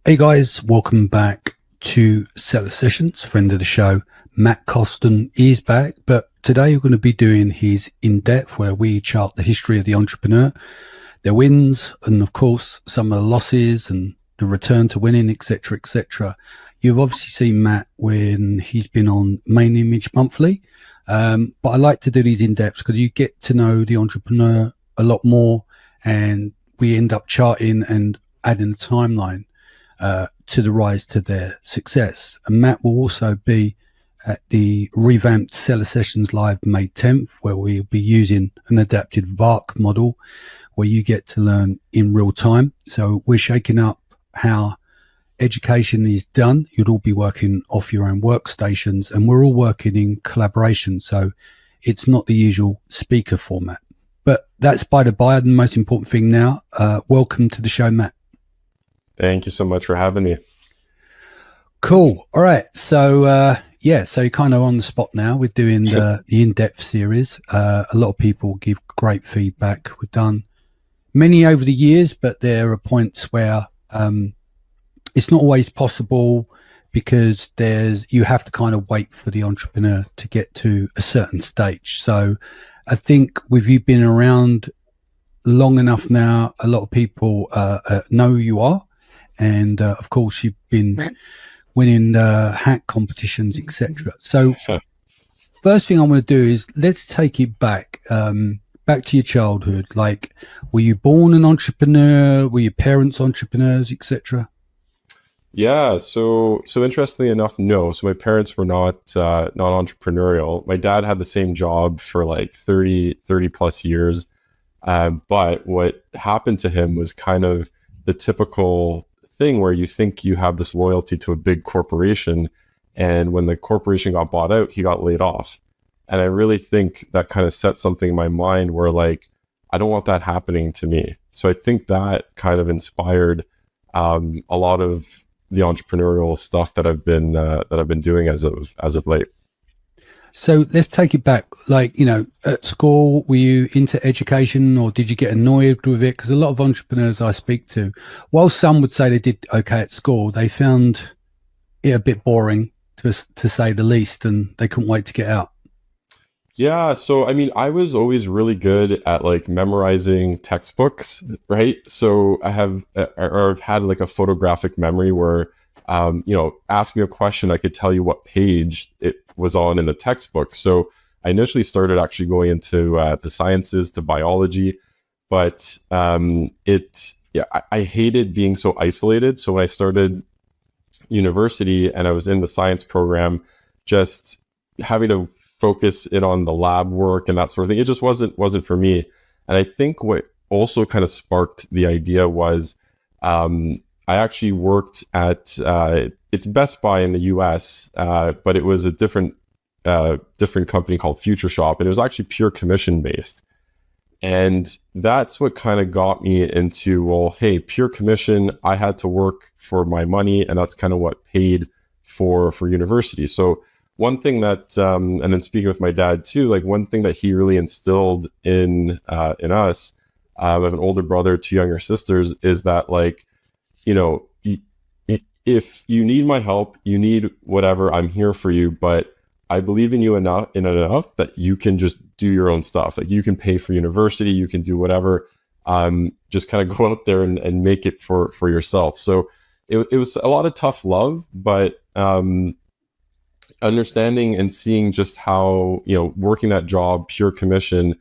Hey guys, welcome back to Seller Sessions. Friend of the show, Matt Kostan is back, but today we're going to be doing his in-depth where we chart the history of the entrepreneur, their wins, and of course some of the losses and the return to winning, etc., etc. You've obviously seen Matt when he's been on Main Image Monthly, but I like to do these in-depths because you get to know the entrepreneur a lot more, and we end up charting and adding a timeline to the rise to their success. And Matt will also be at the revamped Seller Sessions Live May 10th, where we'll be using an adapted VARC model where you get to learn in real time. So we're shaking up how education is done. You'd all be working off your own workstations, and we're all working in collaboration. So it's not the usual speaker format. But that's by the by. The most important thing now, welcome to the show, Matt. Thank you so much for having me. Cool. All right. So, so you're kind of on the spot now. We're doing the in-depth series. A lot of people give great feedback. We've done many over the years, but there are points where it's not always possible because you have to kind of wait for the entrepreneur to get to a certain stage. So I think with you being around long enough now, a lot of people know who you are. And of course, you've been winning hack competitions, etc. So, first thing I want to do is let's take it back, back to your childhood. Like, were you born an entrepreneur? Were your parents entrepreneurs, etc.? Yeah. So interestingly enough, no. So my parents were not entrepreneurial. My dad had the same job for like 30 plus years. But what happened to him was kind of the typical thing where you think you have this loyalty to a big corporation, and when the corporation got bought out, he got laid off. And I really think that kind of set something in my mind where like, I don't want that happening to me. So I think that kind of inspired a lot of the entrepreneurial stuff that I've been doing as of late. So let's take it back. Like, at school, were you into education or did you get annoyed with it? Because a lot of entrepreneurs I speak to, while some would say they did okay at school, they found it a bit boring to say the least, and they couldn't wait to get out. Yeah. So, I mean, I was always really good at like memorizing textbooks, right? So I've had like a photographic memory where, ask me a question, I could tell you what page it was on in the textbook. So I initially started actually going into the sciences, to biology, but I hated being so isolated. So when I started university and I was in the science program, just having to focus in on the lab work and that sort of thing, it just wasn't for me. And I think what also kind of sparked the idea was I actually worked at it's Best Buy in the US, but it was a different company called Future Shop, and it was actually pure commission based. And that's what kind of got me into, well, hey, pure commission, I had to work for my money, and that's kind of what paid for university. So one thing that, and then speaking with my dad too, like one thing that he really instilled in us, I have an older brother, two younger sisters, is that like, if you need my help, you need whatever, I'm here for you, but I believe in you enough that you can just do your own stuff. Like you can pay for university, you can do whatever, just kind of go out there and make it for yourself. So it was a lot of tough love, but understanding and seeing just how, working that job, pure commission,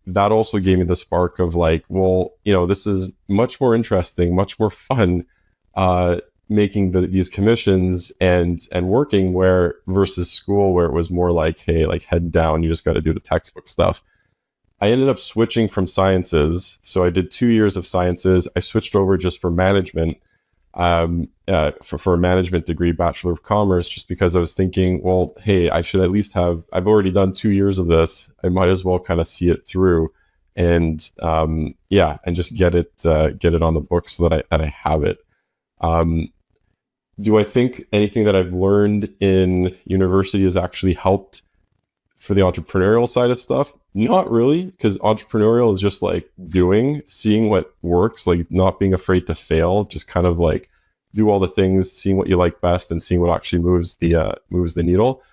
that also gave me the spark of like, well, this is much more interesting, much more fun, making these commissions and working versus school, where it was more like, hey, like head down, you just got to do the textbook stuff. I ended up switching from sciences. So I did 2 years of sciences. I switched over just for management, for a management degree, Bachelor of Commerce, just because I was thinking, well, hey, I should at least I've already done 2 years of this. I might as well kind of see it through and and just get it on the books so that I have it. Do I think anything that I've learned in university has actually helped for the entrepreneurial side of stuff? Not really, because entrepreneurial is just like seeing what works, like not being afraid to fail, just kind of like do all the things, seeing what you like best, and seeing what actually moves the needle.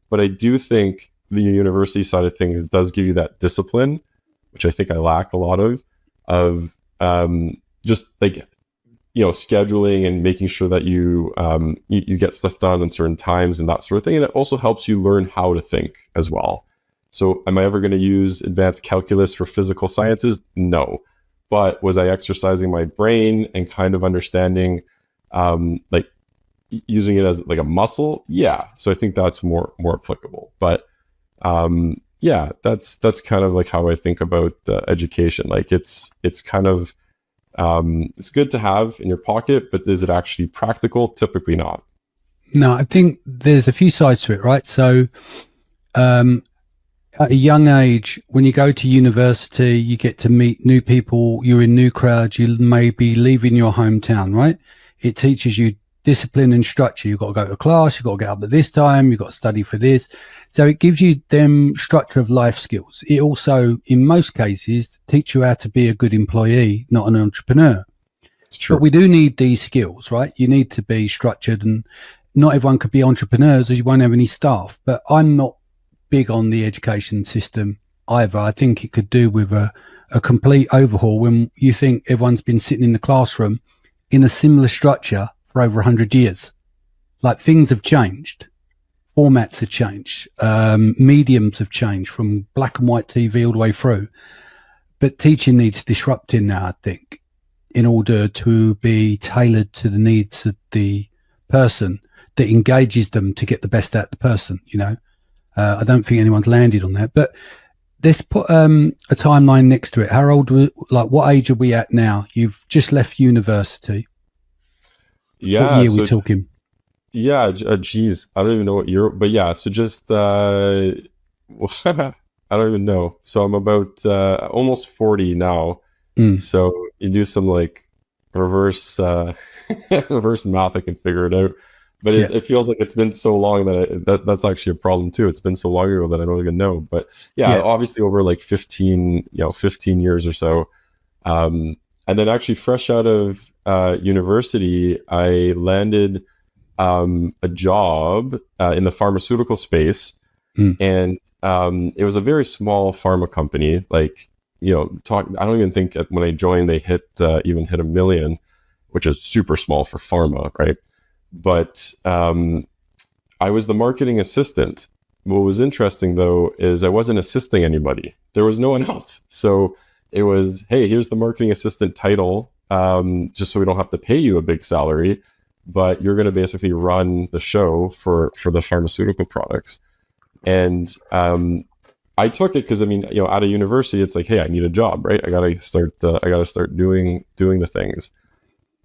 But I do think the university side of things does give you that discipline, which I think I lack a lot of just like, scheduling and making sure that you get stuff done in certain times and that sort of thing. And it also helps you learn how to think as well. So am I ever going to use advanced calculus for physical sciences? No. But was I exercising my brain and kind of understanding, like using it as like a muscle? Yeah. So I think that's more applicable. But yeah, that's kind of like how I think about education. Like it's kind of, it's good to have in your pocket, but is it actually practical? Typically not. No, I think there's a few sides to it, right? So at a young age, when you go to university, you get to meet new people, you're in new crowds, you may be leaving your hometown, right? It teaches you discipline and structure. You've got to go to class, you've got to get up at this time, you've got to study for this. So it gives you them structure of life skills. It also, in most cases, teach you how to be a good employee, not an entrepreneur. It's true. But we do need these skills, right? You need to be structured, and not everyone could be entrepreneurs, as you won't have any staff. But I'm not big on the education system either. I think it could do with a complete overhaul when you think everyone's been sitting in the classroom in a similar structure for over 100 years. Like, things have changed. Formats have changed. Mediums have changed from black and white TV all the way through. But teaching needs disrupting now, I think, in order to be tailored to the needs of the person that engages them to get the best out of the person, I don't think anyone's landed on that. But let's put a timeline next to it. How old, what age are we at now? You've just left university. Yeah. What year are we talking? Yeah, geez, I don't even know what year, but yeah, so just, I don't even know. So I'm about almost 40 now. So you do some like reverse reverse math, I can figure it out. But it feels like it's been so long that that's actually a problem too. It's been so long ago that I don't even know. But yeah, obviously over like 15 years or so. And then actually fresh out of university, I landed a job in the pharmaceutical space. And it was a very small pharma company. Like, I don't even think when I joined, they even hit 1 million, which is super small for pharma, right? But I was the marketing assistant. What was interesting, though, is I wasn't assisting anybody. There was no one else. So it was, hey, here's the marketing assistant title, just so we don't have to pay you a big salary, but you're going to basically run the show for the pharmaceutical products. And I took it because, out of university, it's like, hey, I need a job, right? I gotta start doing the things.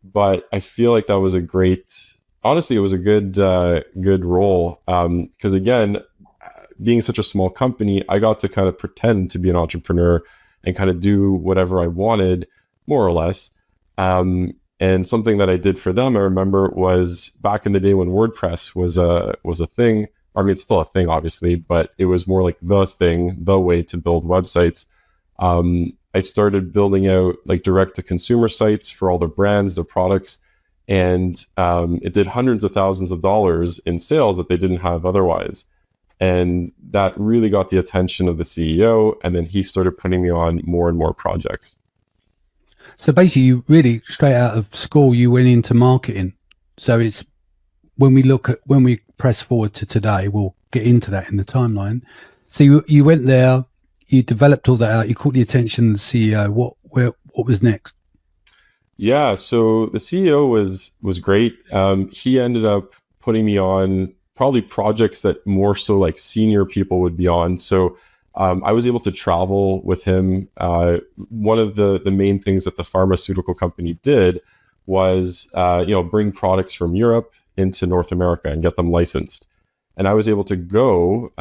But I feel like that was honestly, it was a good role. Because again, being such a small company, I got to kind of pretend to be an entrepreneur and kind of do whatever I wanted, more or less. And something that I did for them, I remember, was back in the day when WordPress was a thing. I mean, it's still a thing, obviously, but it was more like the way to build websites. I started building out like direct to consumer sites for all their brands, their products, and it did hundreds of thousands of dollars in sales that they didn't have otherwise. And that really got the attention of the CEO, and then he started putting me on more and more projects. So basically, you really, straight out of school, you went into marketing. So it's, when we press forward to today, we'll get into that in the timeline. So you went there, you developed all that out, you caught the attention of the CEO. What was next? Yeah, so the CEO was great. He ended up putting me on probably projects that more so like senior people would be on. So I was able to travel with him. One of the main things that the pharmaceutical company did was bring products from Europe into North America and get them licensed. And I was able to go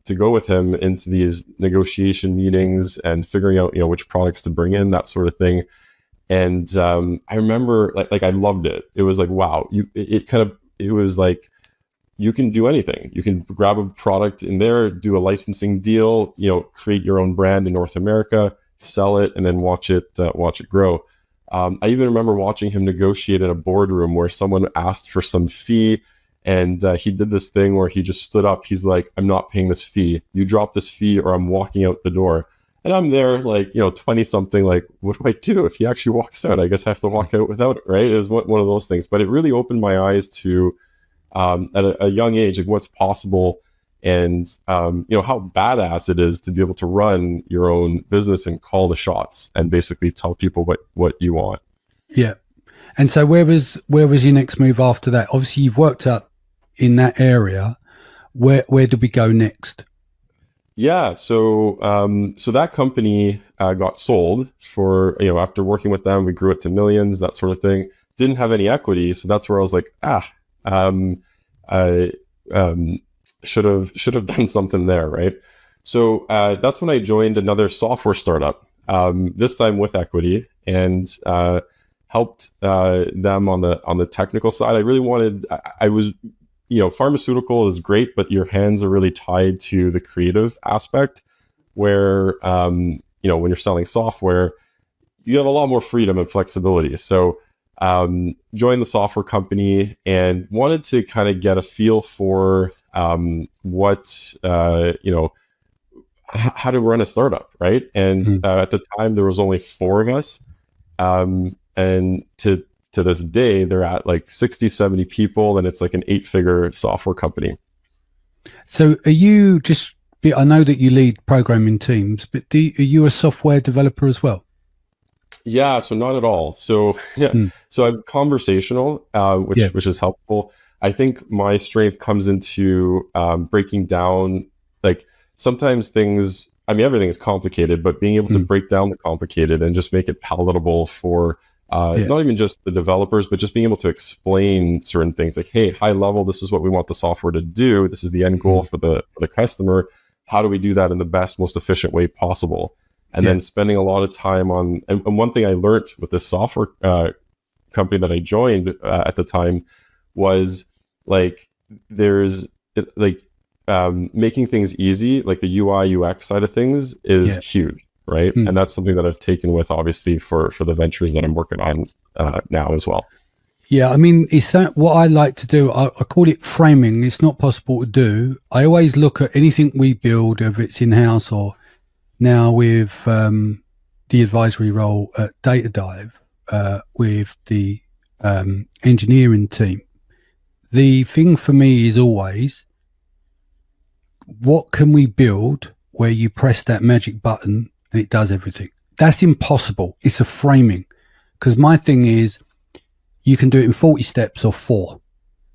with him into these negotiation meetings and figuring out which products to bring in, that sort of thing. And I remember like I loved it. It was like, wow, it was like, you can do anything. You can grab a product in there, do a licensing deal, create your own brand in North America, sell it, and then watch it grow. I even remember watching him negotiate in a boardroom where someone asked for some fee, and he did this thing where he just stood up. He's like, "I'm not paying this fee. You drop this fee or I'm walking out the door." And I'm there, like, 20 something, like, what do I do if he actually walks out? I guess I have to walk out without it, right? It was one of those things. But it really opened my eyes to, at a young age, like what's possible, and how badass it is to be able to run your own business and call the shots and basically tell people what you want. Yeah. And so where was your next move after that? Obviously you've worked up in that area. Where did we go next? Yeah, so that company got sold for, after working with them, we grew it to millions, that sort of thing. Didn't have any equity, so that's where I was like, I should have done something there, right? So that's when I joined another software startup, this time with equity, and helped them on the technical side. I really wanted, I was, pharmaceutical is great, but your hands are really tied to the creative aspect where, when you're selling software, you have a lot more freedom and flexibility. So joined the software company and wanted to kind of get a feel for what, how to run a startup, right? And at the time, there was only 4 of us. And to this day, they're at like 60, 70 people, and it's like an 8-figure software company. So are you just, I know that you lead programming teams, but are you a software developer as well? Yeah, so not at all. So so I'm conversational, which is helpful. I think my strength comes into breaking down, like sometimes things, everything is complicated, but being able to break down the complicated and just make it palatable for not even just the developers, but just being able to explain certain things like, hey, high level, this is what we want the software to do. This is the end goal for the customer. How do we do that in the best, most efficient way possible? And then spending a lot of time on, and one thing I learned with this software company that I joined at the time was like, making things easy, like the UI UX side of things is huge. Right. And that's something that I've taken with, obviously, for the ventures that I'm working on now as well. Yeah, it's that what I like to do. I call it framing. It's not possible to do. I always look at anything we build, whether it's in-house or now with the advisory role at Data Dive, with the engineering team. The thing for me is always, what can we build where you press that magic button and it does everything? That's impossible. It's a framing. Because my thing is, you can do it in 40 steps or 4.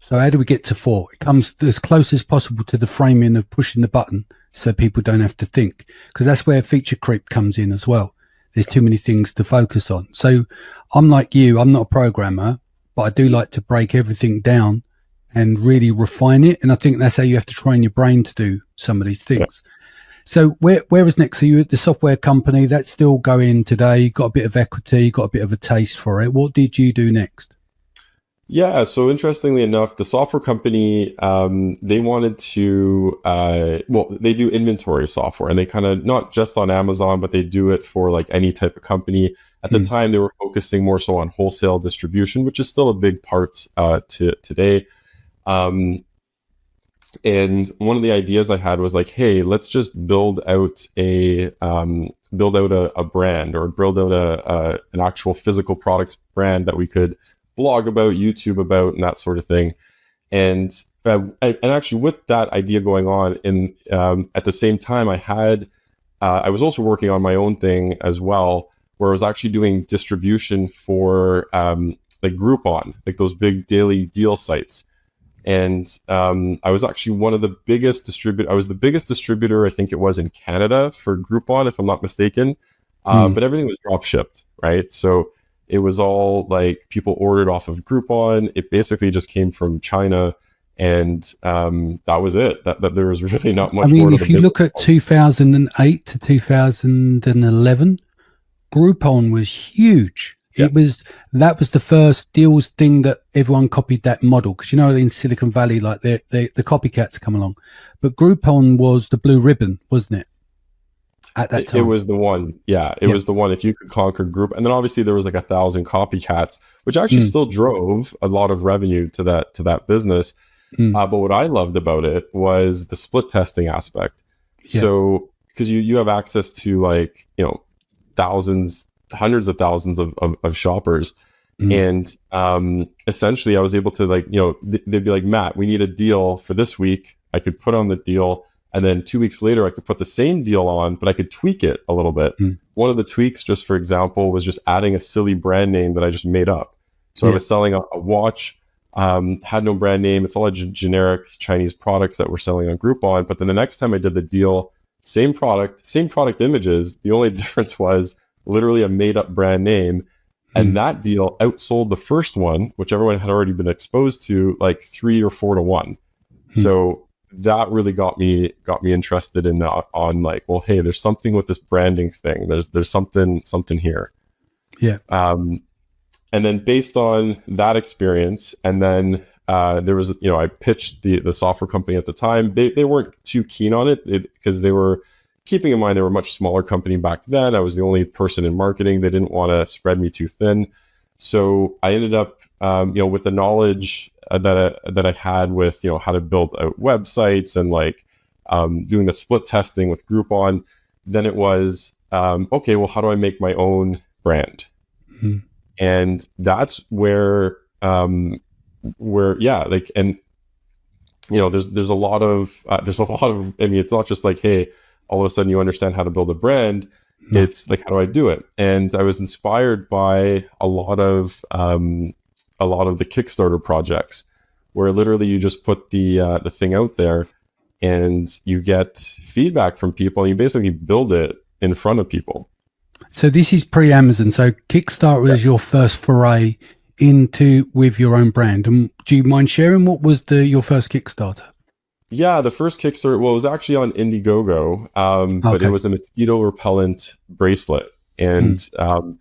So how do we get to 4? It comes as close as possible to the framing of pushing the button so people don't have to think. Because that's where feature creep comes in as well. There's too many things to focus on. So I'm like you, I'm not a programmer, but I do like to break everything down and really refine it. And I think that's how you have to train your brain to do some of these things. Yeah. So where is next? So you at the software company, that's still going today. You got a bit of equity, got a bit of a taste for it. What did you do next? Yeah, so interestingly enough, the software company, they wanted to, they do inventory software, and they kind of, not just on Amazon, but they do it for like any type of company. At the time, they were focusing more so on wholesale distribution, which is still a big part to today. And one of the ideas I had was like, hey, let's just build out a brand, or build out an actual physical products brand that we could blog about, YouTube about, and that sort of thing. And actually, with that idea going on, at the same time, I was also working on my own thing as well, where I was actually doing distribution for like Groupon, like those big daily deal sites. And I was actually one of the biggest distributors. I was the biggest distributor, I think it was, in Canada for Groupon, if I'm not mistaken. But everything was drop shipped, right? So it was all like people ordered off of Groupon. It basically just came from China, and that was it. That there was really not much. If you look at 2008 to 2011, Groupon was huge. Yeah. That was the first deals thing that everyone copied that model, because in Silicon Valley, like the copycats come along, but Groupon was the blue ribbon, wasn't it? at that It time. was the one. Yeah, it was the one. If you could conquer group, and then obviously there was like 1,000 copycats, which actually Mm, still drove a lot of revenue to that business. mm, But what I loved about it was the split testing aspect. yeah. So because you have access to like thousands, hundreds of thousands of shoppers, Mm, and essentially I was able to like they'd be like, Matt, we need a deal for this week. I could put on the deal. And then 2 weeks later, I could put the same deal on, but I could tweak it a little bit. mm, One of the tweaks, just for example, was just adding a silly brand name that I just made up. So I yeah. was selling a watch, had no brand name. It's all generic Chinese products that we're selling on Groupon. But then the next time I did the deal, same product images. The only difference was literally a made up brand name. And Mm, that deal outsold the first one, which everyone had already been exposed to, like 3 or 4 to 1. mm, So that really got me interested in on like, well, hey, there's something with this branding thing. There's something here. yeah. And then based on that experience, and then there was, I pitched the software company at the time. They weren't too keen on it because they were keeping in mind they were a much smaller company back then. I was the only person in marketing. They didn't want to spread me too thin. So I ended up, with the knowledge that I had with, how to build out websites and like doing the split testing with Groupon. Then it was, okay, well, how do I make my own brand? Mm, And that's yeah, like, and there's a lot of, I mean, it's not just like, hey, all of a sudden you understand how to build a brand. no. It's like, how do I do it? And I was inspired by a lot of the Kickstarter projects where literally you just put the thing out there and you get feedback from people and you basically build it in front of people. So this is pre-Amazon. So Kickstarter was your first foray into with your own brand. And do you mind sharing what was your first Kickstarter? Yeah, the first Kickstarter, well, it was actually on Indiegogo, but it Okay. was a mosquito repellent bracelet. Mm,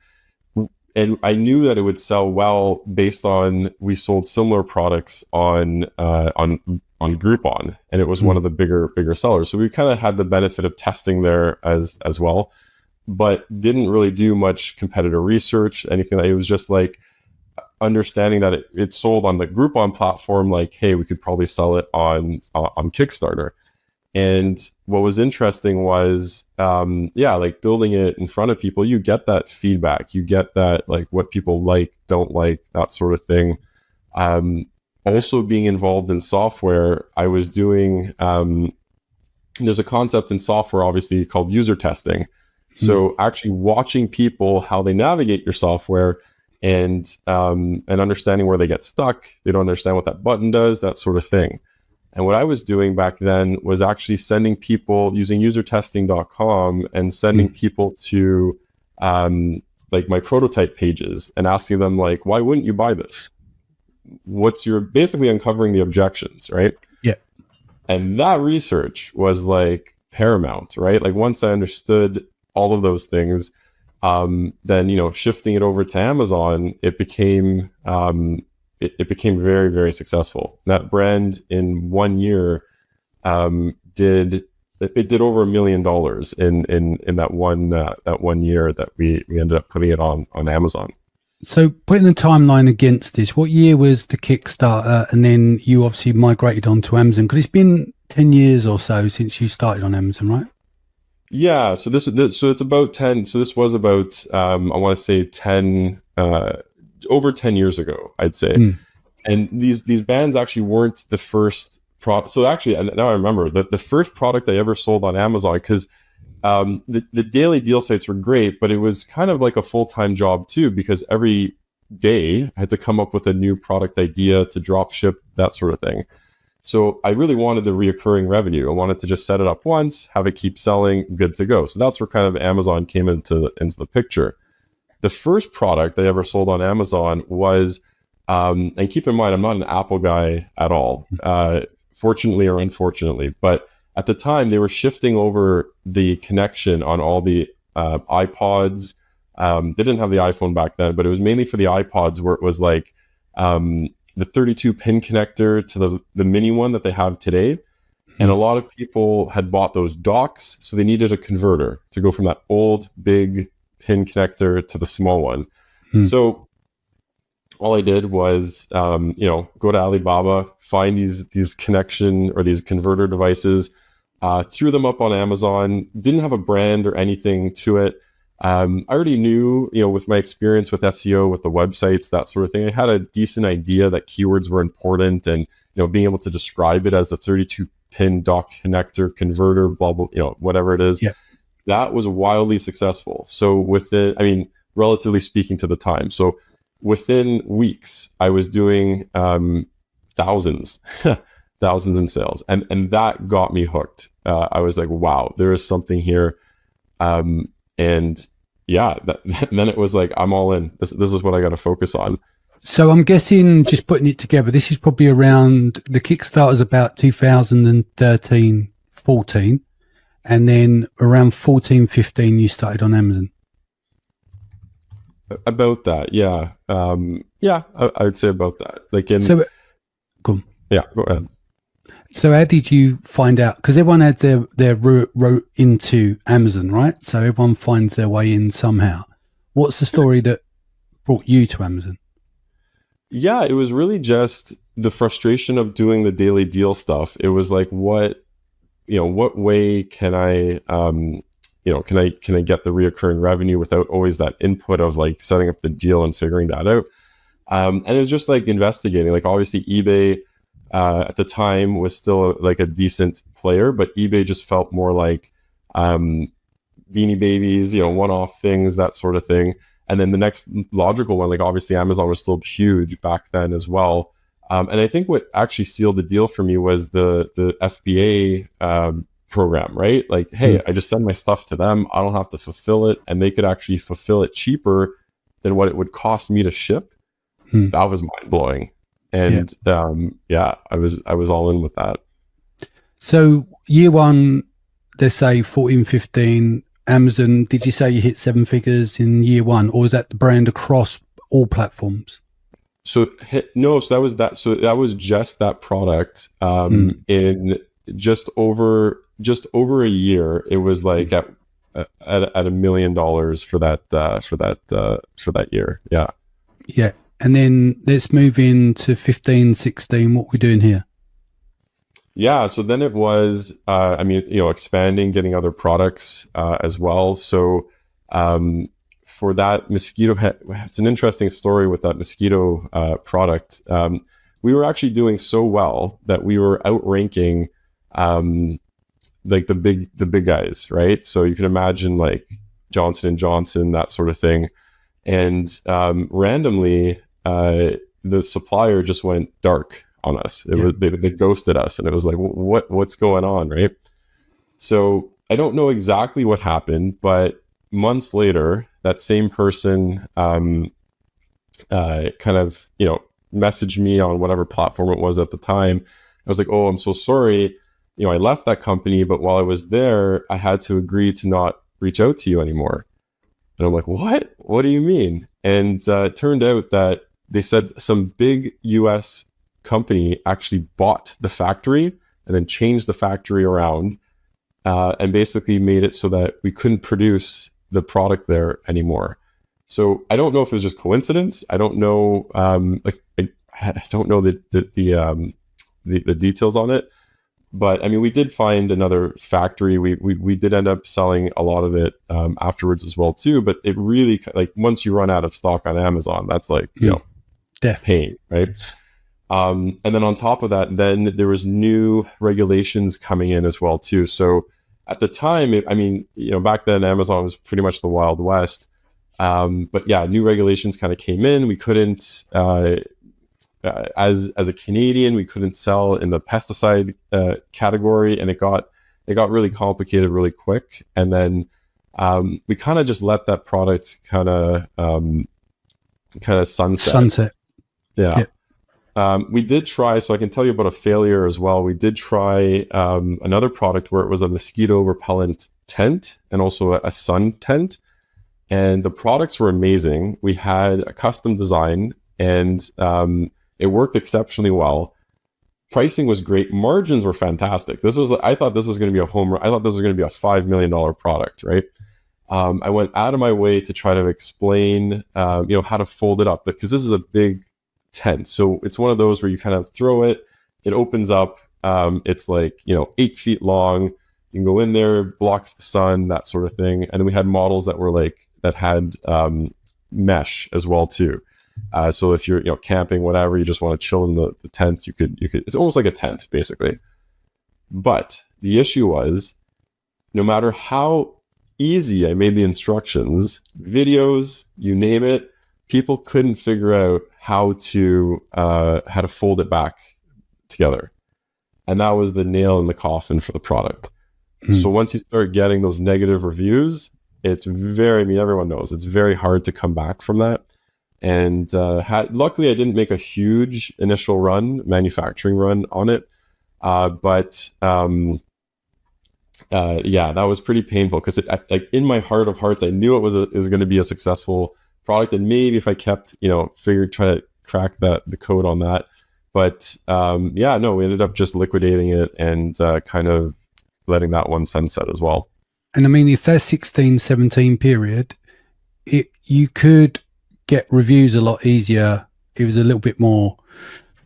And I knew that it would sell well based on we sold similar products on Groupon, and it was one mm, of the bigger sellers. So we kind of had the benefit of testing there as well, but didn't really do much competitor research, anything. It was just like understanding that it sold on the Groupon platform. Like, hey, we could probably sell it on Kickstarter. And what was interesting was, like building it in front of people, you get that feedback, you get that like what people like, don't like, that sort of thing. Also being involved in software, I was doing, there's a concept in software, obviously, called user testing. So actually watching people, how they navigate your software and understanding where they get stuck, they don't understand what that button does, that sort of thing. And what I was doing back then was actually sending people using usertesting.com and sending people to like my prototype pages and asking them like, why wouldn't you buy this? What's your basically uncovering the objections, right? yeah. And that research was like paramount, right? Like once I understood all of those things, then, shifting it over to Amazon, it became, it became very, very successful. That brand in 1 year did over $1 million in that one year that we ended up putting it on Amazon. So putting the timeline against this, what year was the Kickstarter? And then you obviously migrated onto Amazon because it's been 10 years or so since you started on Amazon, right? Yeah. So it's about 10. So this was about, I want to say 10, over 10 years ago, I'd say. And these bands actually weren't the first product. So actually, now I remember that the first product I ever sold on Amazon, because the daily deal sites were great, but it was kind of like a full-time job too, because every day I had to come up with a new product idea to drop ship, that sort of thing. So I really wanted the reoccurring revenue. I wanted to just set it up once, have it keep selling, good to go. So that's where kind of Amazon came into the picture. The first product I ever sold on Amazon was, and keep in mind, I'm not an Apple guy at all, fortunately or unfortunately, but at the time they were shifting over the connection on all the iPods. They didn't have the iPhone back then, but it was mainly for the iPods, where it was like the 32 pin connector to the mini one that they have today. And a Mm. lot of people had bought those docks, so they needed a converter to go from that old big pin connector to the small one. Mm. So all I did was, go to Alibaba, find these connection or these converter devices, threw them up on Amazon. Didn't have a brand or anything to it. I already knew, with my experience with SEO, with the websites, that sort of thing, I had a decent idea that keywords were important, and being able to describe it as the 32 pin dock connector converter, blah blah, whatever it is. Yeah. That was wildly successful. So within, relatively speaking to the time, so within weeks, I was doing thousands, thousands in sales, and that got me hooked. I was like, wow, there is something here, and yeah, then it was like, I'm all in. This is what I got to focus on. So I'm guessing, just putting it together, this is probably around, the Kickstarter's about 2013, 14, and then around 14, 15, you started on Amazon. About that, yeah, I would say about that. Like So, go on. Yeah, go ahead. So how did you find out? Because everyone had their route into Amazon, right? So everyone finds their way in somehow. What's the story that brought you to Amazon? Yeah, it was really just the frustration of doing the daily deal stuff. It was like, what way can I, can I get the reoccurring revenue without always that input of like setting up the deal and figuring that out. And it was just like investigating. Like obviously eBay at the time was still like a decent player, but eBay just felt more like Beanie Babies, one-off things, that sort of thing. And then the next logical one, like obviously Amazon was still huge back then as well. And I think what actually sealed the deal for me was the FBA program, right? Like, hey, I just send my stuff to them. I don't have to fulfill it, and they could actually fulfill it cheaper than what it would cost me to ship. That was mind blowing. And I was all in with that. So year one, let's say 14, 15, Amazon, did you say you hit 7 figures in year one, or was that the brand across all platforms? So that was just that product. In just over a year, it was like at $1 million for that year. Yeah. Yeah. And then let's move into 15, 16. What we're doing here? Yeah. So then it was, expanding, getting other products as well. So for that mosquito, it's an interesting story with that mosquito product. We were actually doing so well that we were outranking like the big guys, right? So you can imagine like Johnson & Johnson, that sort of thing. And randomly, the supplier just went dark on us. They ghosted us, and it was like, what's going on, right? So I don't know exactly what happened, but months later, that same person kind of messaged me on whatever platform it was at the time. I was like, oh, I'm so sorry. I left that company, but while I was there, I had to agree to not reach out to you anymore. And I'm like, what? What do you mean? And it turned out that they said some big US company actually bought the factory and then changed the factory around and basically made it so that we couldn't produce the product there anymore. So I don't know if it was just coincidence. I don't know. I don't know the details on it. But I mean, we did find another factory. We did end up selling a lot of it afterwards as well too. But it really, like, once you run out of stock on Amazon, that's like pain, right? And then on top of that, then there was new regulations coming in as well too. So at the time, back then Amazon was pretty much the Wild West. But yeah, new regulations kind of came in. We couldn't. As a Canadian, we couldn't sell in the pesticide category, and it got really complicated really quick. And then we kind of just let that product kind of sunset. Yeah. We did try, so I can tell you about a failure as well. We did try another product where it was a mosquito repellent tent and also a sun tent, and the products were amazing. We had a custom design, and it worked exceptionally well. pricing was great. Margins were fantastic. I thought this was going to be a home run. I thought this was going to be a $5 million product, right? I went out of my way to try to explain, how to fold it up, because this is a big tent. So it's one of those where you kind of throw it, it opens up. It's like, 8 feet long. You can go in there, blocks the sun, that sort of thing. And then we had models that had mesh as well too. So if you're, camping, whatever, you just want to chill in the tent, you could, it's almost like a tent basically. But the issue was, no matter how easy I made the instructions, videos, you name it, people couldn't figure out how to fold it back together. And that was the nail in the coffin for the product. So once you start getting those negative reviews, everyone knows it's very hard to come back from that. And luckily, I didn't make a huge initial manufacturing run on it. But that was pretty painful, because like in my heart of hearts, I knew it was going to be a successful product. And maybe if I kept, try to crack the code on that. But we ended up just liquidating it and kind of letting that one sunset as well. And I mean, if that 16-17 period, you could get reviews a lot easier. It was a little bit more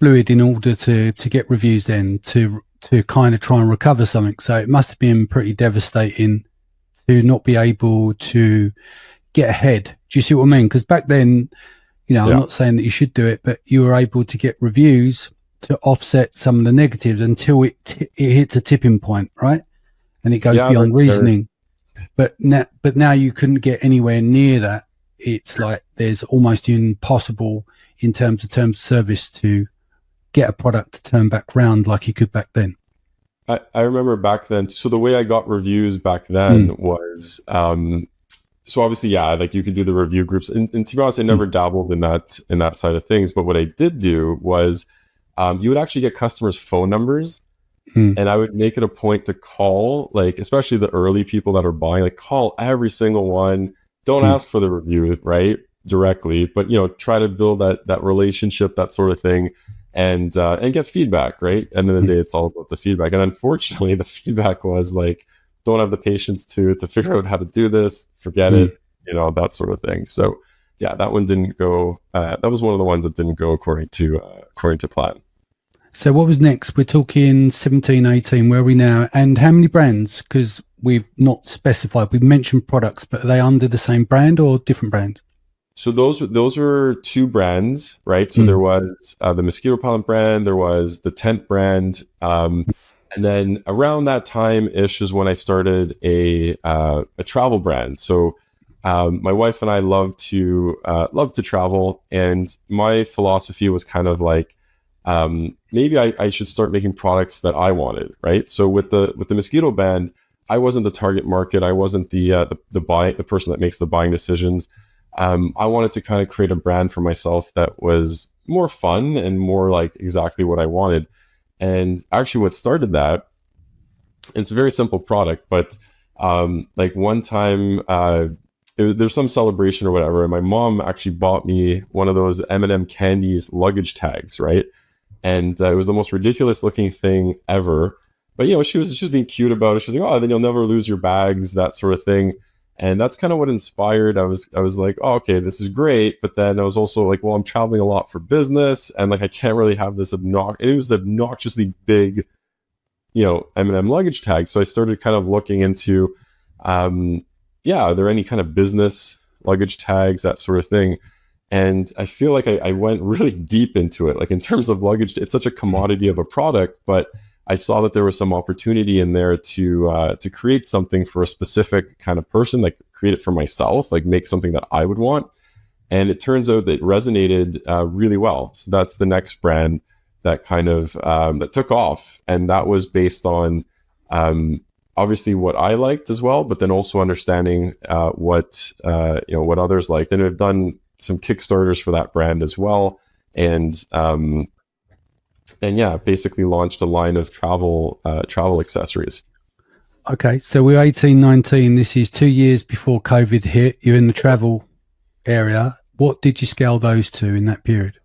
fluid in order to get reviews then, to kind of try and recover something. So it must have been pretty devastating to not be able to get ahead. Do you see what I mean? Because back then, I'm not saying that you should do it, but you were able to get reviews to offset some of the negatives until it hits a tipping point, right? And it goes beyond reasoning. But now you couldn't get anywhere near that. It's like there's almost impossible in terms of service to get a product to turn back round like you could back then. I remember back then. So the way I got reviews back then was, so obviously, like you could do the review groups. And to be honest, I never dabbled in that side of things. But what I did do was, you would actually get customers' phone numbers. And I would make it a point to call, like, especially the early people that are buying, like, call every single one. Don't ask for the review, right, directly, but, try to build that relationship, that sort of thing, and get feedback, right? End of the day, it's all about the feedback. And unfortunately, the feedback was like, don't have the patience to figure out how to do this, forget it, that sort of thing. So yeah, that one didn't go, that was one of the ones that didn't go according to plan. So what was next? We're talking 17, 18. Where are we now? And how many brands? Because we've not specified. We've mentioned products, but are they under the same brand or different brands? So those were 2 brands, right? So there was the mosquito repellent brand, there was the tent brand, and then around that time-ish is when I started a travel brand. So my wife and I love to travel, and my philosophy was kind of like, maybe I should start making products that I wanted, right? So with the mosquito band, I wasn't the target market. I wasn't the person that makes the buying decisions. I wanted to kind of create a brand for myself that was more fun and more like exactly what I wanted. And actually, what started that, it's a very simple product, but like one time, there's some celebration or whatever, and my mom actually bought me one of those M&M candies luggage tags, right? And it was the most ridiculous looking thing ever. But, she was being cute about it. She was like, oh, then you'll never lose your bags, that sort of thing. And that's kind of what inspired. I was like, oh, okay, this is great. But then I was also like, well, I'm traveling a lot for business, and like I can't really have this it was the obnoxiously big, M&M luggage tag. So I started kind of looking into, are there any kind of business luggage tags, that sort of thing. And I feel like I went really deep into it. Like in terms of luggage, it's such a commodity of a product, but I saw that there was some opportunity in there to create something for a specific kind of person, like create it for myself, like make something that I would want. And it turns out that it resonated really well. So that's the next brand that kind of that took off, and that was based on obviously what I liked as well, but then also understanding what others liked. And I've done some Kickstarters for that brand as well, and basically launched a line of travel accessories. Okay, so we're 18, 19. This is 2 years before COVID hit. You're in the travel area. What did you scale those to in that period?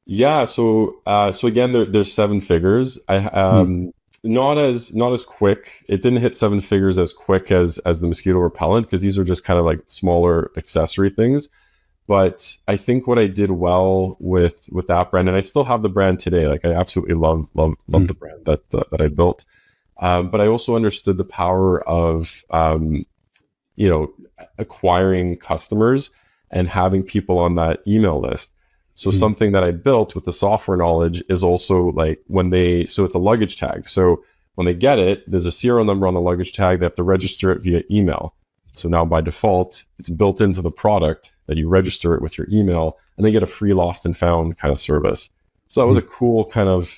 Yeah, so again, there's seven figures. I Mm, not as quick. It didn't hit seven figures as quick as the mosquito repellent, because these are just kind of like smaller accessory things. But I think what I did well with that brand, and I still have the brand today. Like, I absolutely love the mm, brand that I built. But I also understood the power of you know, acquiring customers and having people on that email list. So mm, something that I built with the software knowledge is also like, so it's a luggage tag. So when they get it, there's a serial number on the luggage tag. They have to register it via email. So now by default, it's built into the product that you register it with your email, and they get a free lost and found kind of service. So that was a mm. cool kind of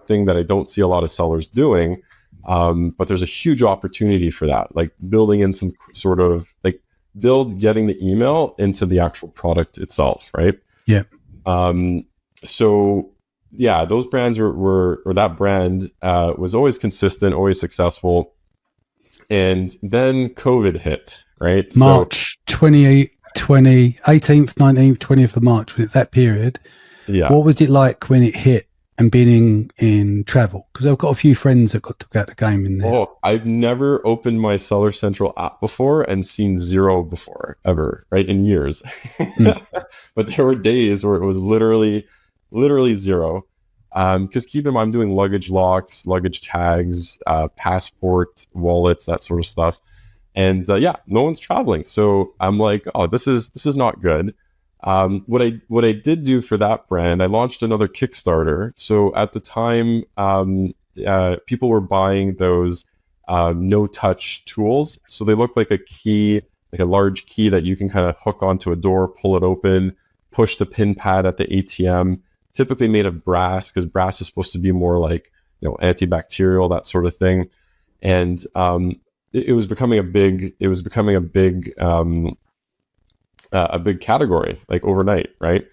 thing that I don't see a lot of sellers doing. But there's a huge opportunity for that, like building in some sort of like getting the email into the actual product itself, right? Yeah. Um, so yeah, those brands or that brand was always consistent, always successful. And then COVID hit, right? So March 18th, 19th, 20th of March, with that period. yeah. What was it like when it hit and being in travel? Because I've got a few friends that got took out the game in there. Oh, I've never opened my Seller Central app before and seen zero before, ever, right? In years. Mm, But there were days where it was literally zero. Because keep in mind, I'm doing luggage locks, luggage tags, passport, wallets, that sort of stuff. And yeah, no one's traveling. So I'm like, oh, this is not good. What I did do for that brand, I launched another Kickstarter. So at the time, people were buying those no touch tools. So they look like a key, like a large key that you can kind of hook onto a door, pull it open, push the pin pad at the ATM, typically made of brass, because brass is supposed to be more like, antibacterial, that sort of thing. And it was becoming a big category, like overnight, right?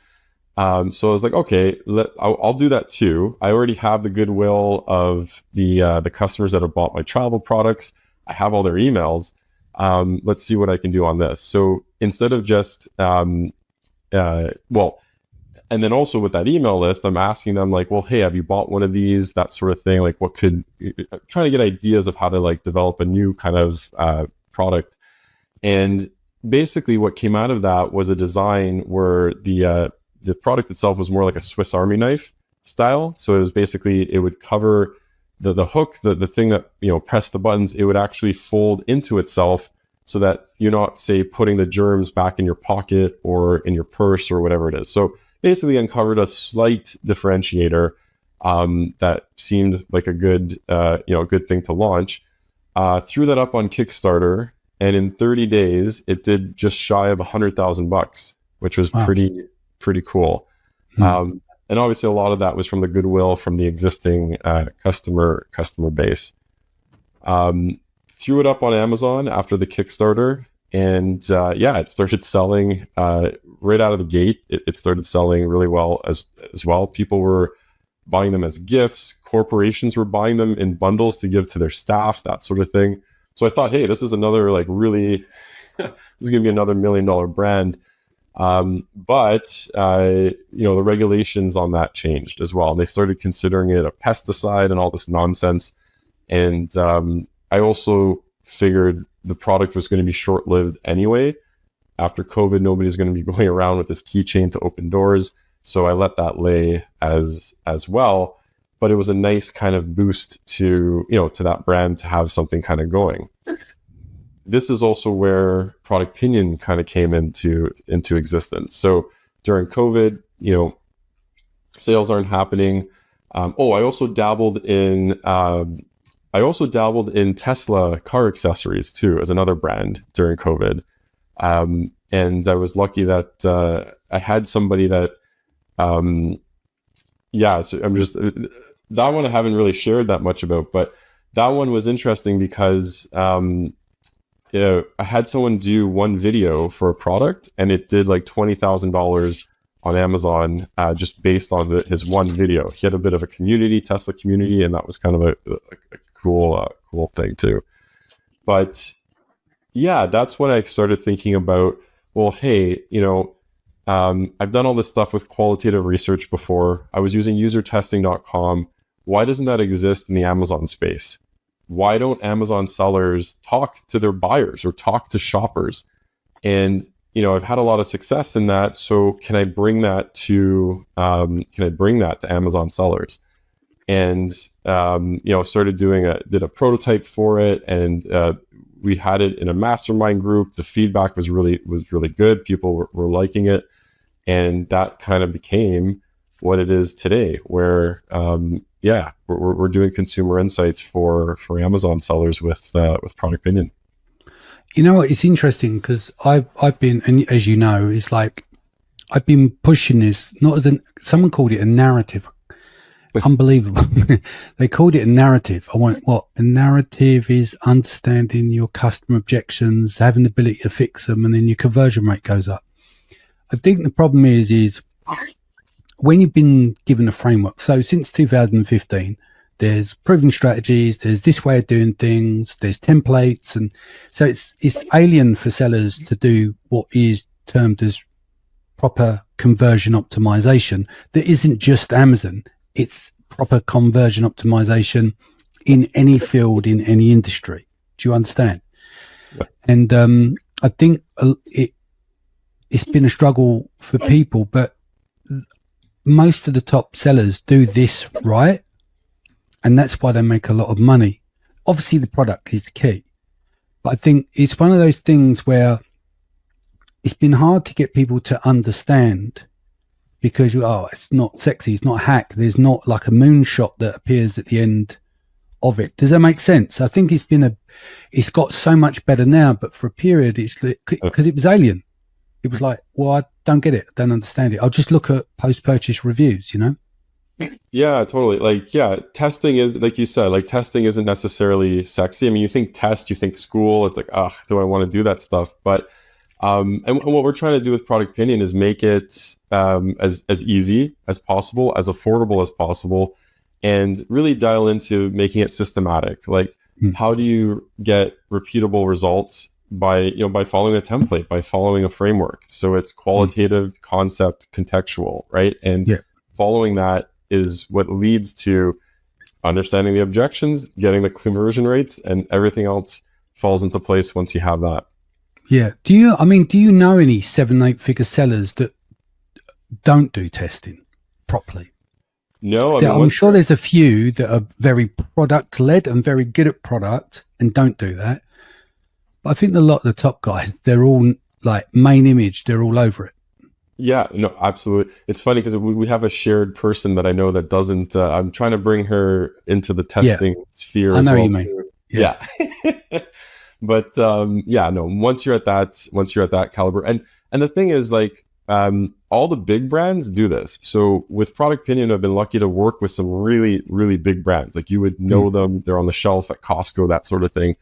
So I was like, okay, I'll do that too. I already have the goodwill of the customers that have bought my travel products. I have all their emails. Let's see what I can do on this. So instead of just well, and then also with that email list, I'm asking them like, well, hey, have you bought one of these? That sort of thing. Like, trying to get ideas of how to like develop a new kind of product. And basically, what came out of that was a design where the product itself was more like a Swiss Army knife style. So it was basically, it would cover the hook, the thing that, press the buttons. It would actually fold into itself so that you're not, say, putting the germs back in your pocket or in your purse or whatever it is. So basically uncovered a slight differentiator that seemed like a good good thing to launch. Threw that up on Kickstarter, and in 30 days, it did just shy of $100,000, which was wow. pretty cool. Mm, And obviously, a lot of that was from the goodwill from the existing customer base. Threw it up on Amazon after the Kickstarter, and yeah, it started selling right out of the gate. It started selling really well as well. People were buying them as gifts. Corporations were buying them in bundles to give to their staff, that sort of thing. So I thought, hey, this is another like really, this is going to be another $1 million brand. But the regulations on that changed as well. They started considering it a pesticide and all this nonsense. And I also figured the product was going to be short-lived anyway. After COVID, nobody's going to be going around with this keychain to open doors. So I let that lay as well. But it was a nice kind of boost to that brand to have something kind of going. This is also where Product Pinion kind of came into existence. So during COVID, sales aren't happening. I also dabbled in Tesla car accessories too, as another brand during COVID. And I was lucky that I had somebody that, so I'm just, that one I haven't really shared that much about, but that one was interesting because I had someone do one video for a product, and it did like $20,000 on Amazon just based on his one video. He had a bit of a Tesla community, and that was kind of a cool thing too. But yeah, that's when I started thinking about, well, hey, I've done all this stuff with qualitative research before. I was using usertesting.com. Why doesn't that exist in the Amazon space? Why don't Amazon sellers talk to their buyers or talk to shoppers? And I've had a lot of success in that. So can I bring that to Amazon sellers? And started did a prototype for it, and we had it in a mastermind group. The feedback was really good. People were liking it, and that kind of became what it is today, where we're doing consumer insights for Amazon sellers with Product Opinion. You know what? It's interesting because I've been, and as you know, it's like I've been pushing this. Not as someone called it a narrative. Unbelievable. They called it a narrative. I went, what? A narrative is understanding your customer objections, having the ability to fix them, and then your conversion rate goes up. I think the problem is when you've been given a framework. So since 2015, there's proven strategies, there's this way of doing things, there's templates, and so it's alien for sellers to do what is termed as proper conversion optimization. That isn't just Amazon. It's proper conversion optimization in any field, in any industry. Do you understand? Yeah. And I think it's been a struggle for people, but most of the top sellers do this right, and that's why they make a lot of money. Obviously, the product is key, but I think it's one of those things where it's been hard to get people to understand. Because, it's not sexy, it's not hack. There's not like a moonshot that appears at the end of it. Does that make sense? I think it's got so much better now, but for a period, it's because it was alien. It was like, well, I don't get it. I don't understand it. I'll just look at post-purchase reviews, Yeah, totally. Testing is, like you said, testing isn't necessarily sexy. I mean, you think test, you think school. It's like, do I want to do that stuff? But and what we're trying to do with Product Opinion is make it as easy as possible, as affordable as possible, and really dial into making it systematic. How do you get repeatable results by following a template, by following a framework? So it's qualitative, concept, contextual, right? And following that is what leads to understanding the objections, getting the conversion rates, and everything else falls into place once you have that. Yeah. Do you know any 7-8 figure sellers that don't do testing properly? No. I'm sure there's a few that are very product led and very good at product and don't do that. But I think a lot of the top guys, they're all like main image, they're all over it. Yeah, no, absolutely. It's funny because we have a shared person that I know that doesn't, I'm trying to bring her into the testing sphere. I know well you mean. Yeah. But once you're at that caliber, and the thing is, all the big brands do this. So with Product Opinion, I've been lucky to work with some really, really big brands. Like you would know them, they're on the shelf at Costco, that sort of thing.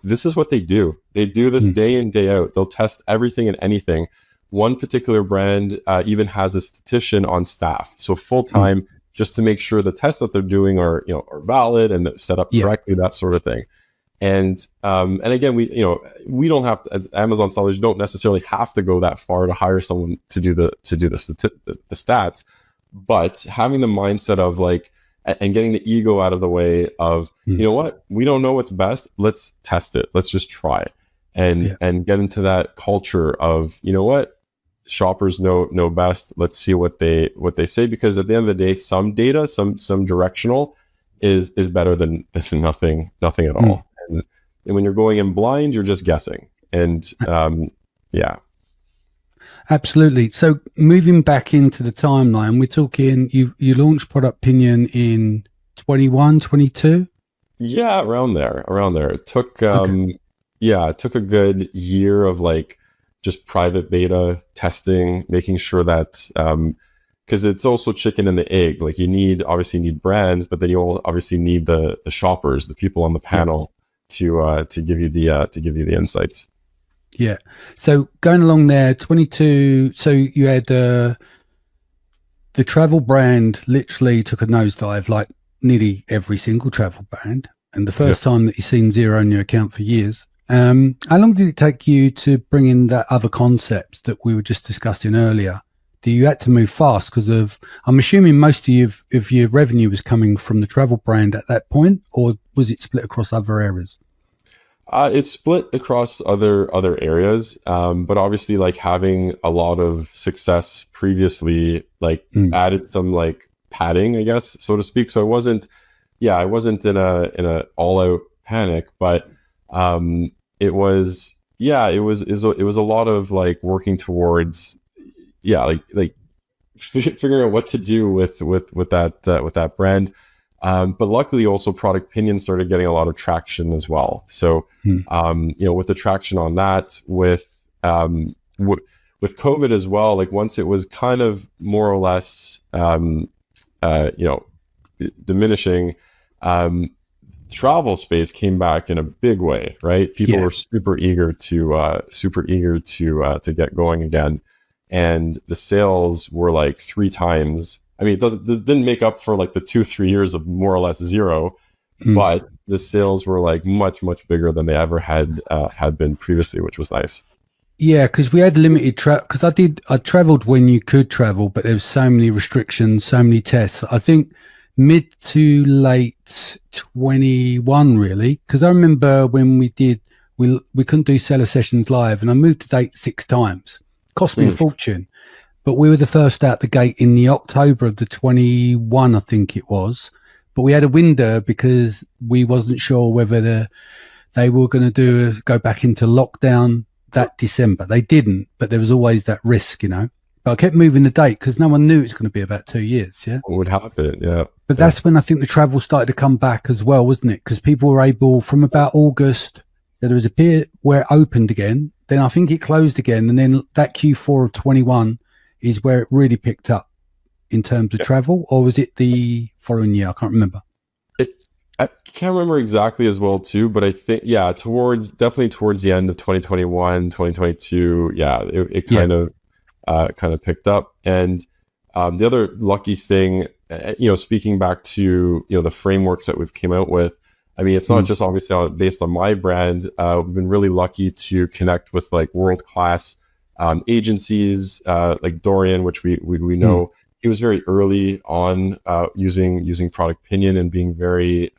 This is what they do. They do this day in, day out. They'll test everything and anything. One particular brand even has a statistician on staff, so full time, just to make sure the tests that they're doing are valid and set up correctly, that sort of thing. And again, we don't have to, as Amazon sellers, don't necessarily have to go that far to hire someone to do the stats, but having the mindset of and getting the ego out of the way of, you know what, we don't know what's best. Let's test it. Let's just try and get into that culture of, you know what, shoppers know best. Let's see what they say, because at the end of the day, some data, some directional is better than nothing at all. And when you're going in blind, you're just guessing. And absolutely. So moving back into the timeline, we're talking you launched Product Opinion in 21, 22? Yeah, around there. It took it took a good year of just private beta testing, making sure that because it's also chicken and the egg. You obviously need brands, but then you obviously need the shoppers, the people on the panel to give you the insights. Yeah. So going along there, 22. So you had the travel brand literally took a nosedive, like nearly every single travel brand. And the first time that you've seen zero in your account for years. How long did it take you to bring in that other concept that we were just discussing earlier? Do you had to move fast because of? I'm assuming most of your revenue was coming from the travel brand at that point, or was it split across other areas? It's split across other areas, but obviously, like having a lot of success previously, like Mm. added some like padding, I guess, so to speak. So I wasn't in a all out panic, but it was, it was a lot of like working towards, like figuring out what to do with that brand. But luckily, also product Pinion started getting a lot of traction as well. So, Mm. with the traction on that, with COVID as well, like once it was kind of more or less, you know, diminishing, travel space came back in a big way, right? People Yeah. were super eager to get going again, and the sales were like three times. I mean, it didn't make up for like the 2-3 years of more or less zero, Mm. but the sales were like much bigger than they ever had been previously, which was nice. Yeah, because we had limited travel. Because I travelled when you could travel, but there was so many restrictions, so many tests. I think mid to late 21, really. Because I remember when we couldn't do seller sessions live, and I moved the date 6 times. Cost me a Mm. fortune, but we were the first out the gate in the October of the 21, I think it was. But we had a window because we wasn't sure whether they were going to go back into lockdown that December. They didn't, but there was always that risk, you know. But I kept moving the date because no one knew it was going to be about 2 years. Yeah. What would happen? Yeah, But yeah, that's when I think the travel started to come back as well, wasn't it? Because people were able from about August, there was a period where it opened again. Then I think it closed again. And then that Q4 of 21 is where it really picked up in terms of yeah. travel. Or was it the following year? I can't remember. I can't remember exactly as well too, but I think definitely towards the end of 2021, 2022, it Yeah. kind of picked up. And the other lucky thing, speaking back to the frameworks that we've came out with, I mean, it's not Mm. just obviously based on my brand. We've been really lucky to connect with like world class agencies like Dorian, which we Mm. know he was very early on using product Pinion and being very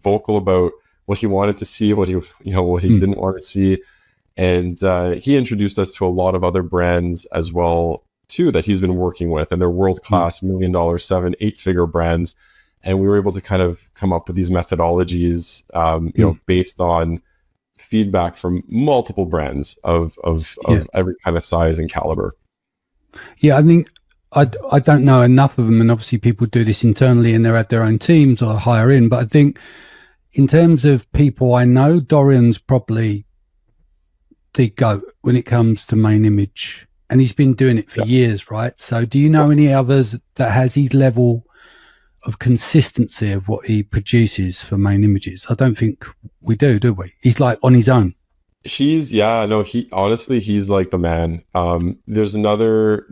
vocal about what he wanted to see, what he Mm. didn't want to see, and he introduced us to a lot of other brands as well too that he's been working with, and they're world Mm. class $1 million, 7, 8 figure brands, and we were able to kind of come up with these methodologies, Mm. based on feedback from multiple brands Yeah. of every kind of size and caliber. Yeah, I think I don't know enough of them, and obviously people do this internally and they have their own teams or hire in. But I think in terms of people I know, Dorian's probably the goat when it comes to main image, and he's been doing it for Yeah. years, right? So, do you know any others that has his level of consistency of what he produces for main images? I don't think we do we? He's like on his own. He honestly, he's like the man. There's another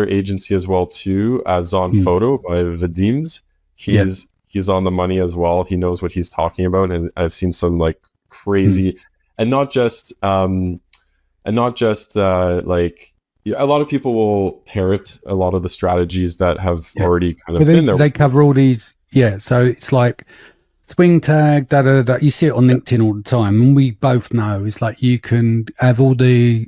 agency as well too, Zon Mm. Photo by Vadims. Yeah. He's on the money as well. He knows what he's talking about, and I've seen some like Mm. crazy, and not just like, yeah, a lot of people will parrot a lot of the strategies that have Yeah. already kind But of been there. they cover all these. Yeah. So it's like swing tag, da da da. You see it on LinkedIn all the time, and we both know it's like you can have all the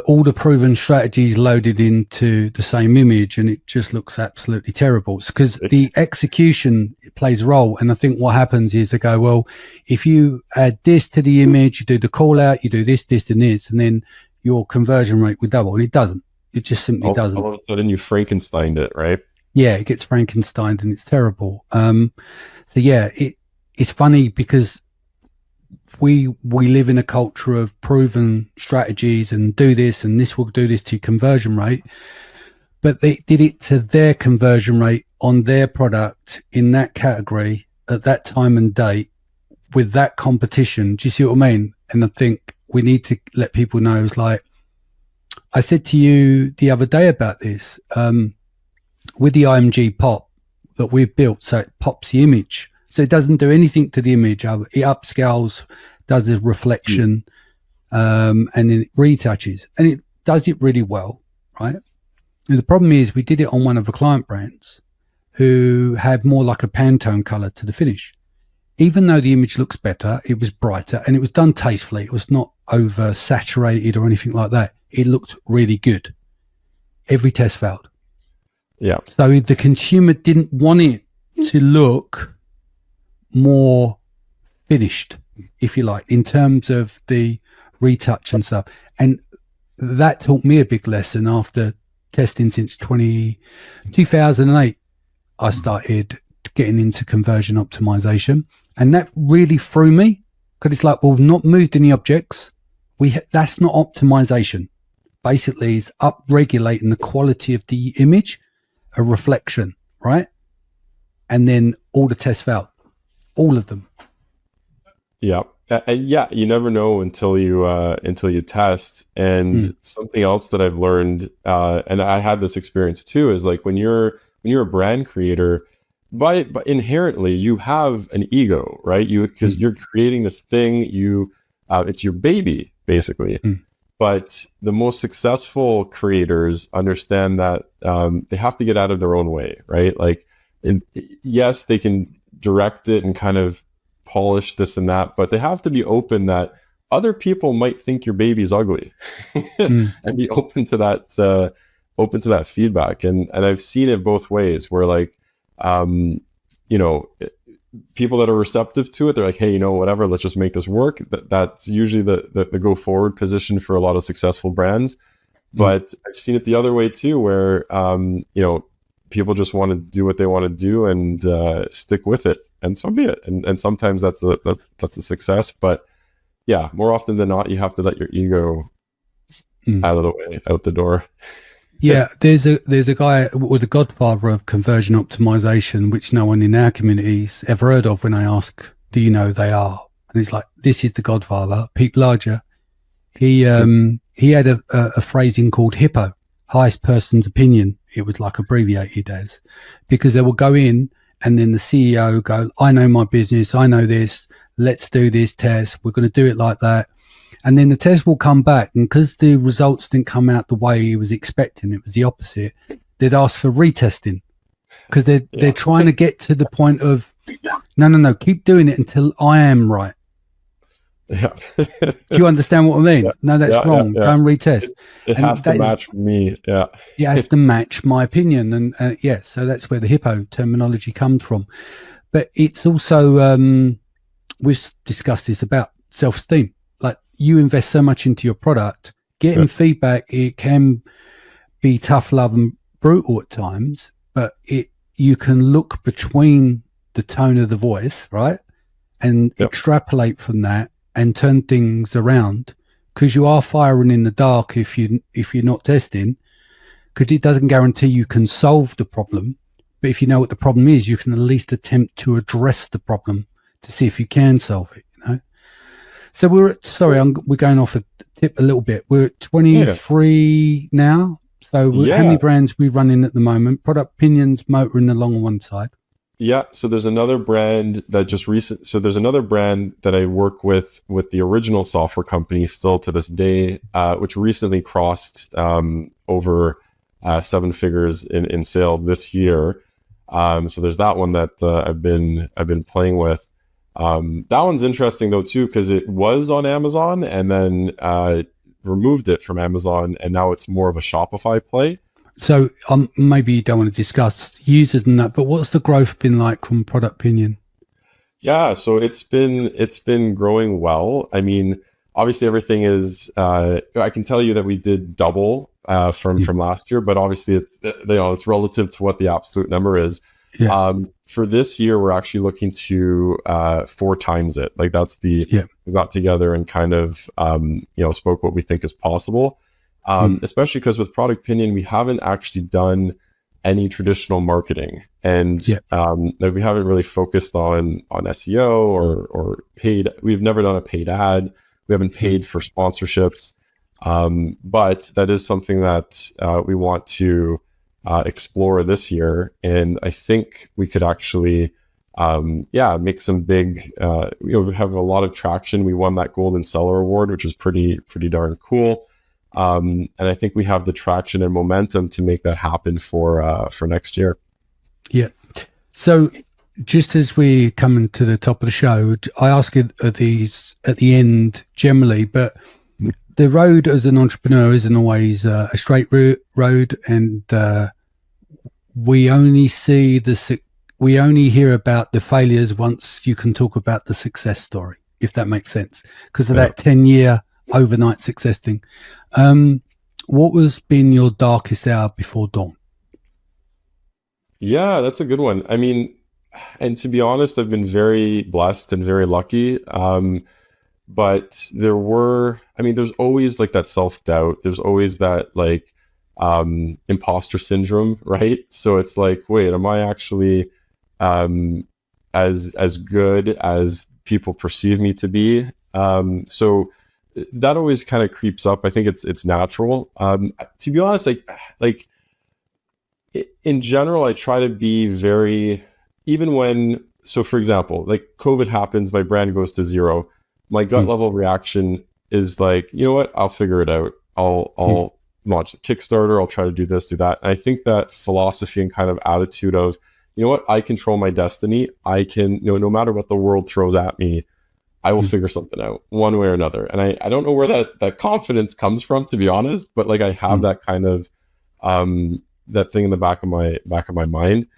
all the proven strategies loaded into the same image, and it just looks absolutely terrible. It's because the execution plays a role, and I think what happens is they go, well, if you add this to the image, you do the call out, you do this, and this, and then your conversion rate will double, and it doesn't. It just simply doesn't. All of a sudden, you Frankensteined it, right? Yeah, it gets Frankensteined and it's terrible. So yeah, it's funny because we live in a culture of proven strategies and do this and this will do this to your conversion rate, but they did it to their conversion rate on their product in that category at that time and date with that competition. Do you see what I mean? And I think we need to let people know, it's like I said to you the other day about this, with the IMG pop that we've built, so it pops the image. So it doesn't do anything to the image. It upscales, does a reflection, and then it retouches, and it does it really well, right? And the problem is we did it on one of the client brands who had more like a Pantone color to the finish. Even though the image looks better, it was brighter and it was done tastefully. It was not over saturated or anything like that. It looked really good. Every test failed. Yeah. So the consumer didn't want it to look more finished, if you like, in terms of the retouch and stuff. And that taught me a big lesson after testing since 2008. I started getting into conversion optimization, and that really threw me because it's like, well, we've not moved any objects. That's not optimization. Basically, it's up-regulating the quality of the image, a reflection, right? And then all the tests failed, all of them. Yeah. And yeah, you never know until you test. And something else that I've learned, and I had this experience too, is like when you're a brand creator, but inherently you have an ego, right? Because you're creating this thing, it's your baby basically. But the most successful creators understand that they have to get out of their own way, right? Like, yes, they can direct it and kind of polish this and that, but they have to be open that other people might think your baby's ugly and be open to that feedback. And I've seen it both ways where like, people that are receptive to it, they're like, hey, whatever, let's just make this work. That's usually the go forward position for a lot of successful brands. But I've seen it the other way too, where, people just want to do what they want to do and stick with it. And so be it. And sometimes that's a success. But yeah, more often than not, you have to let your ego out of the way, out the door. Yeah, there's a guy with the godfather of conversion optimization, which no one in our communities ever heard of. When I ask, do you know who they are? And he's like, this is the godfather, Pete Larger. He had a phrasing called HIPPO, highest person's opinion. It was like abbreviated as, because they will go in and then the CEO go, I know my business, I know this, let's do this test, we're going to do it like that. And then the test will come back, and because the results didn't come out the way he was expecting, it was the opposite, they'd ask for retesting because they're trying to get to the point of, no, keep doing it until I am right. Yeah. Do you understand what I mean? Yeah. No, that's wrong. Go and retest. It has to match me. Yeah. It has to match my opinion. And so that's where the HIPPO terminology comes from. But it's also, we've discussed this about self-esteem. Like, you invest so much into your product, getting feedback, it can be tough love and brutal at times, but you can look between the tone of the voice, right? And extrapolate from that and turn things around, because you are firing in the dark if you're not testing, because it doesn't guarantee you can solve the problem. But if you know what the problem is, you can at least attempt to address the problem to see if you can solve it, So we're going off a tip a little bit. We're at 23 now. So how many brands we running at the moment? Product Opinions, motoring along on one side. Yeah. So there's another brand that there's another brand that I work with the original software company still to this day, which recently crossed over 7 figures in sale this year. So there's that one that I've been playing with. That one's interesting though too, because it was on Amazon and then removed it from Amazon, and now it's more of a Shopify play. So maybe you don't want to discuss users and that, but what's the growth been like from Product Opinion? Yeah, so it's been growing well. I mean, obviously everything is. I can tell you that we did double from last year, but obviously it's relative to what the absolute number is. Yeah. For this year, we're actually looking to 4 times it. Like that's we got together and kind of spoke what we think is possible. Especially because with Product Opinion, we haven't actually done any traditional marketing, and we haven't really focused on SEO or paid. We've never done a paid ad. We haven't paid for sponsorships, but that is something that we want to explore this year. And I think we could actually make some big, we have a lot of traction. We won that Golden Seller Award, which is pretty darn cool. And I think we have the traction and momentum to make that happen for next year. Yeah. So just as we're coming to the top of the show, I ask it these at the end generally, but the road as an entrepreneur isn't always a straight road, and we only hear about the failures once you can talk about the success story, if that makes sense, because of that 10-year overnight success thing. What was been your darkest hour before dawn? Yeah, that's a good one. I mean, and to be honest, I've been very blessed and very lucky. But there's always like that self-doubt. There's always that like imposter syndrome, right? So it's like, wait, am I actually as good as people perceive me to be? So that always kind of creeps up. I think it's natural. To be honest, like in general, I try to be very, even when, so for example, like COVID happens, my brand goes to zero. My gut level reaction is like, you know what? I'll figure it out. I'll launch the Kickstarter. I'll try to do this, do that. And I think that philosophy and kind of attitude of, you know what? I control my destiny. I can, no matter what the world throws at me, I will figure something out one way or another. And I don't know where that confidence comes from, to be honest, but like I have that kind of, that thing in the back of my mind.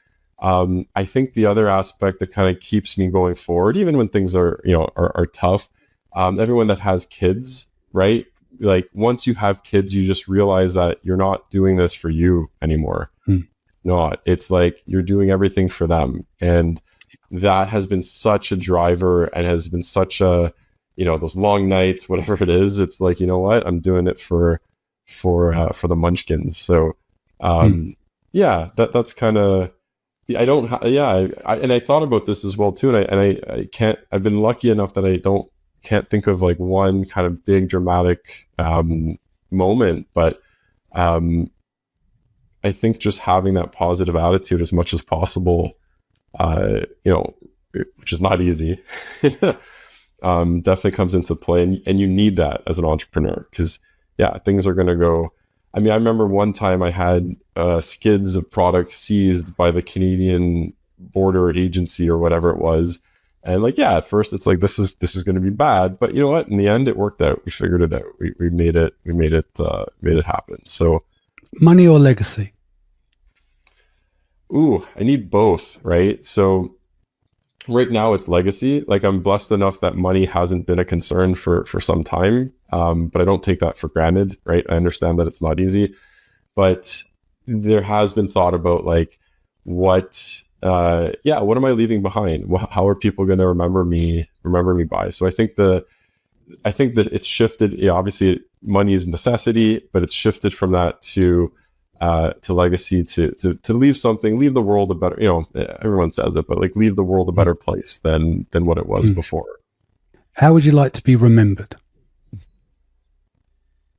I think the other aspect that kind of keeps me going forward, even when things are tough, everyone that has kids, right? Like once you have kids, you just realize that you're not doing this for you anymore. It's not. It's like you're doing everything for them. And that has been such a driver and has been such a, those long nights, whatever it is, it's like, you know what, I'm doing it for the munchkins. So, that's kind of, I don't, and I thought about this as well too. And I can't, I've been lucky enough that I can't think of like one kind of big dramatic, moment, but, I think just having that positive attitude as much as possible, which is not easy, definitely comes into play. And you need that as an entrepreneur because, things are going to go. I mean, I remember one time I had skids of products seized by the Canadian border agency or whatever it was. And like, at first it's like, this is going to be bad, but you know what? In the end, it worked out. We figured it out. We made it happen. So money or legacy? Ooh, I need both, right? So right now it's legacy. Like I'm blessed enough that money hasn't been a concern for some time. But I don't take that for granted, right? I understand that it's not easy, but there has been thought about like, what am I leaving behind? How are people going to remember me by? So I think that it's shifted. Yeah, obviously money is a necessity, but it's shifted from that to legacy, to leave something, leave the world a better, everyone says it, but like leave the world a better place than what it was before. How would you like to be remembered?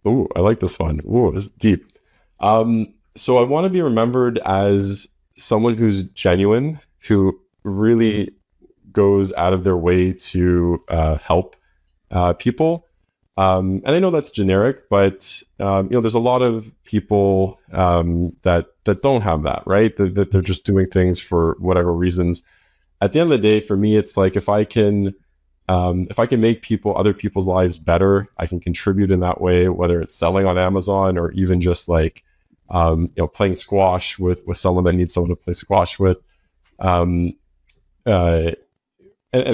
Ooh, I like this one. Ooh, this is deep. So I want to be remembered as someone who's genuine, who really goes out of their way to help people. And I know that's generic, but there's a lot of people that don't have that, right? That they're just doing things for whatever reasons. At the end of the day, for me, it's like if I can make other people's lives better, I can contribute in that way, whether it's selling on Amazon or even just like, playing squash with someone that needs someone to play squash with. And I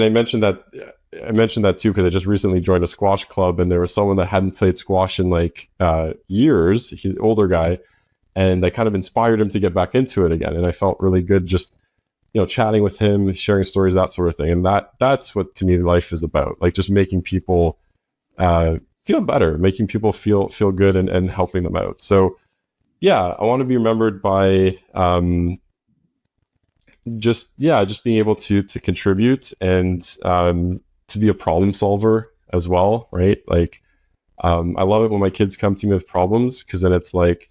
mentioned that too, because I just recently joined a squash club and there was someone that hadn't played squash in like, years. He's an older guy, and I kind of inspired him to get back into it again. And I felt really good just, chatting with him, sharing stories, that sort of thing. And that's what to me life is about, like just making people feel better, making people feel good and helping them out. So I want to be remembered by just being able to contribute and to be a problem solver as well, right? Like I love it when my kids come to me with problems, because then it's like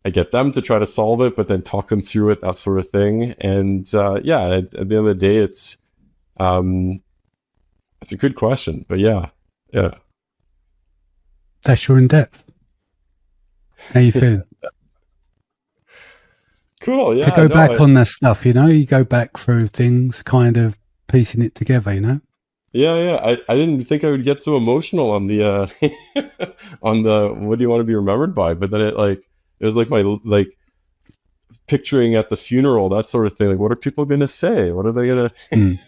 I get them to try to solve it, but then talk them through it, that sort of thing. And yeah, at the end of the day, it's a good question, but yeah. That's your in depth. How you feeling? Cool. Yeah. To go back on that stuff, you go back through things, kind of piecing it together, Yeah. I didn't think I would get so emotional on the on the what do you want to be remembered by, but then it was like my picturing at the funeral, that sort of thing. Like, what are people going to say? What are they going to?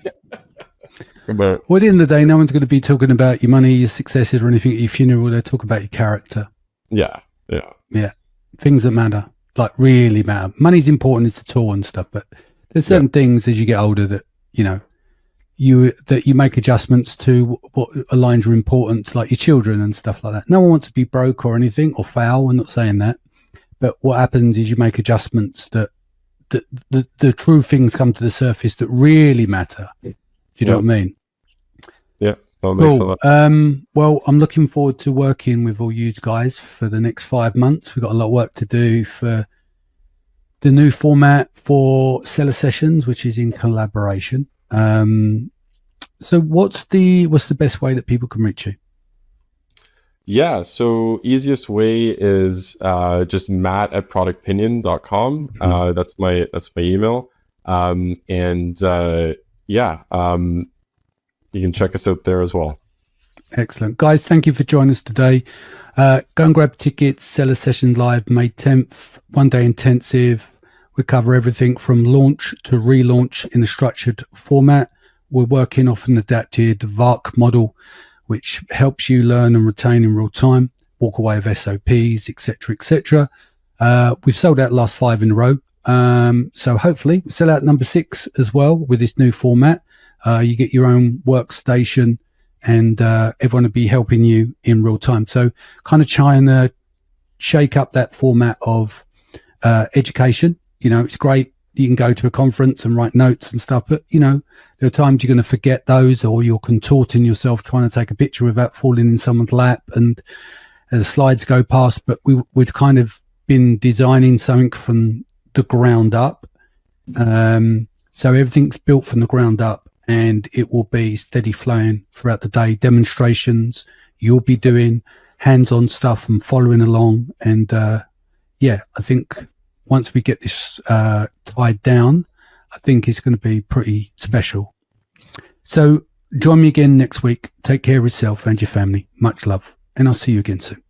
But well, at the end of the day, no one's going to be talking about your money, your successes, or anything at your funeral. They talk about your character. Yeah. Things that matter, like really matter. Money's important, it's a tool and stuff, but there's certain things as you get older that you make adjustments to what aligns your importance, like your children and stuff like that. No one wants to be broke or anything or foul. I'm not saying that, but what happens is you make adjustments that the true things come to the surface that really matter. Do you know what I mean? Yeah. Cool. Well, I'm looking forward to working with all you guys for the next 5 months. We've got a lot of work to do for the new format for seller sessions, which is in collaboration. So what's the best way that people can reach you? Yeah, so easiest way is just matt@productpinion.com. That's my email. You can check us out there as well. Excellent. Guys, thank you for joining us today. Go and grab tickets. Seller Session Live, May 10th, 1-day intensive. We cover everything from launch to relaunch in a structured format. We're working off an adapted VARC model, which helps you learn and retain in real time, walk away with SOPs, etc., etc. We've sold out the last 5 in a row. So hopefully we sell out number 6 as well with this new format. You get your own workstation and everyone will be helping you in real time. So kind of trying to shake up that format of education. It's great. You can go to a conference and write notes and stuff, but there are times you're going to forget those, or you're contorting yourself trying to take a picture without falling in someone's lap, and the slides go past. But we've kind of been designing something from the ground up. So everything's built from the ground up, and it will be steady flowing throughout the day. Demonstrations, you'll be doing hands-on stuff and following along. And I think once we get this tied down, I think it's going to be pretty special. So join me again next week. Take care of yourself and your family. Much love, and I'll see you again soon.